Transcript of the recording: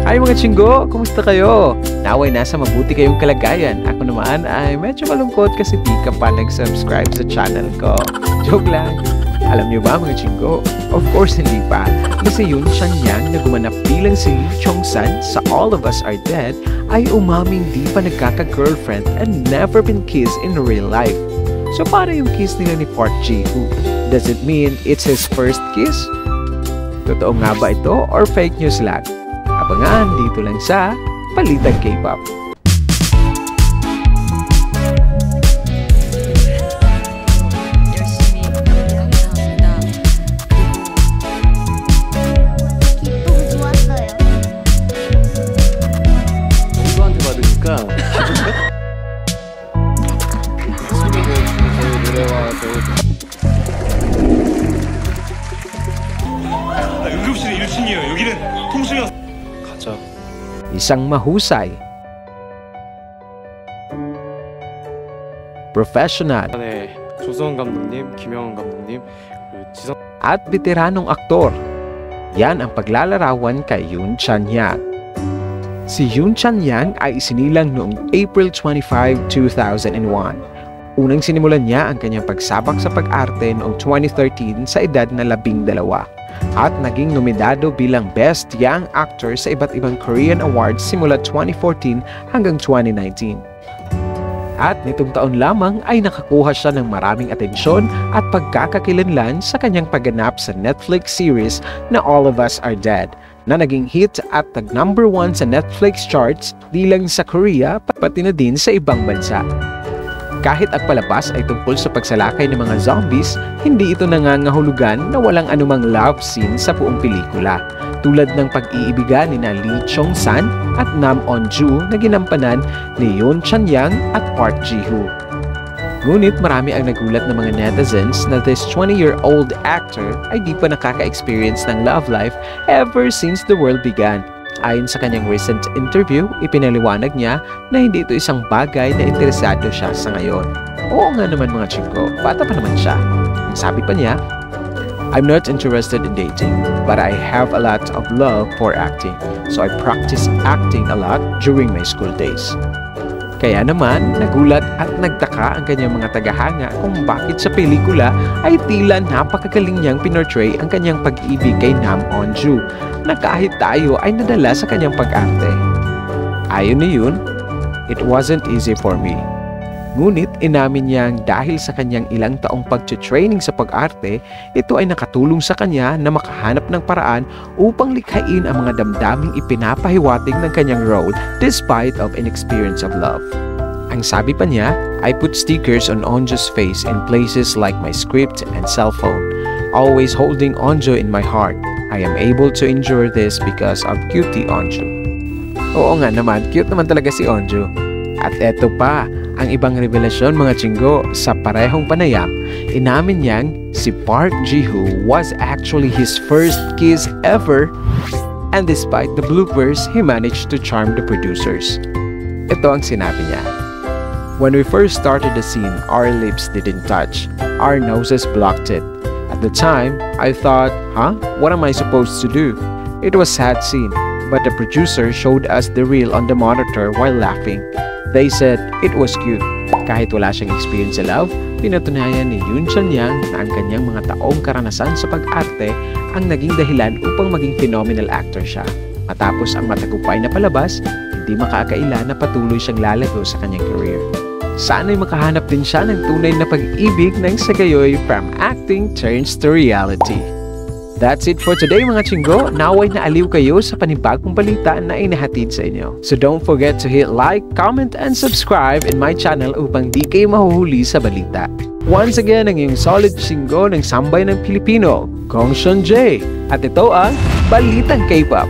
Hi mga chinggo! Kumusta kayo? Naway nasa mabuti kayong kalagayan. Ako naman ay medyo malungkot kasi di ka pa nag-subscribe sa channel ko. Joke lang. Alam niyo ba mga chinggo? Of course hindi pa. Kasi Yoon Chanyang na gumanap bilang si Lee Chong-san sa All of Us Are Dead ay umaming di pa nagkaka-girlfriend and never been kissed in real life. So paano yung kiss nila ni Park Ji-woo? Does it mean it's his first kiss? Totoo nga ba ito or fake news lang? Abangan dito lang sa Balitang K-pop. 누구한테 받으니까 응급실은 1층이에요. 여기는 통수역. 가자. Isang mahusay, professional, 네, 조성은 감독님, 김영은 감독님, 그리고 지성 at veteranong aktor. Yan ang paglalarawan kay Yoon Chanyang. Si Yoon Chanyang ay isinilang noong April 25, 2001. Unang sinimulan niya ang kanyang pagsabak sa pag-arte noong 2013 sa edad na 12. At naging nominado bilang Best Young Actor sa iba't ibang Korean Awards simula 2014 hanggang 2019. At nitong taon lamang ay nakakuha siya ng maraming atensyon at pagkakakilanlan sa kanyang pagganap sa Netflix series na All of Us Are Dead na naging hit at nag-number 1 sa Netflix charts di lang sa Korea pati na din sa ibang bansa. Kahit ang palabas ay tungkol sa pagsalakay ng mga zombies, hindi ito nangangahulugan na walang anumang love scene sa buong pelikula, tulad ng pag-iibigan ni Lee Chong-san at Nam On-ju na ginampanan ni Yoon Chanyang at Park Ji-woo. Ngunit marami ang nagulat ng mga netizens na this 20-year-old actor ay di pa nakaka-experience ng love life ever since the world began. Ayon sa kanyang recent interview, ipinaliwanag niya na hindi ito isang bagay na interesado siya sa ngayon. Oo nga naman mga chingko, bata pa naman siya. Ang sabi pa niya, I'm not interested in dating, but I have a lot of love for acting. So I practice acting a lot during my school days. Kaya naman, nagulat at nagtaka ang kanyang mga tagahanga kung bakit sa pelikula ay tila napakagaling niyang pinortray ang kanyang pag-ibig kay Nam On-ju na kahit tayo ay nadala sa kanyang pag-arte. Ayon ni Yoon, it wasn't easy for me. Ngunit inamin niyang dahil sa kanyang ilang taong pag-training sa pag-arte, ito ay nakatulong sa kanya na makahanap ng paraan upang likhain ang mga damdaming ipinapahiwatig ng kanyang role despite of inexperience of love. Ang sabi pa niya, I put stickers on Onjo's face in places like my script and cell phone, always holding Onjo in my heart. I am able to endure this because of cutie Onjo. Oo nga naman, cute naman talaga si Onjo. At eto pa, ang ibang revelasyon mga chinggo, sa parehong panayam, inamin niyang si Park Ji-woo was actually his first kiss ever, and despite the bloopers, he managed to charm the producers. Ito ang sinabi niya. When we first started the scene, our lips didn't touch. Our noses blocked it. At the time, I thought, what am I supposed to do? It was a sad scene, but the producer showed us the reel on the monitor while laughing. They said it was cute. Kahit wala siyang experience sa love, pinatunayan ni Yoon Chanyang na ang kanyang mga taong karanasan sa pag-arte ang naging dahilan upang maging phenomenal actor siya. Matapos ang matagumpay na palabas, hindi makakaila na patuloy siyang lalago sa kanyang career. Sana'y makahanap din siya ng tunay na pag-ibig nang sa gayoy from acting turns to reality. That's it for today mga chinggo. Naway na aliw kayo sa panibagong balita na inahatid sa inyo. So don't forget to hit like, comment, and subscribe in my channel upang di kayo mahuhuli sa balita. Once again, ang iyong solid chinggo ng Sambay ng Pilipino, Gong Sean J. At ito ang Balitang K-pop.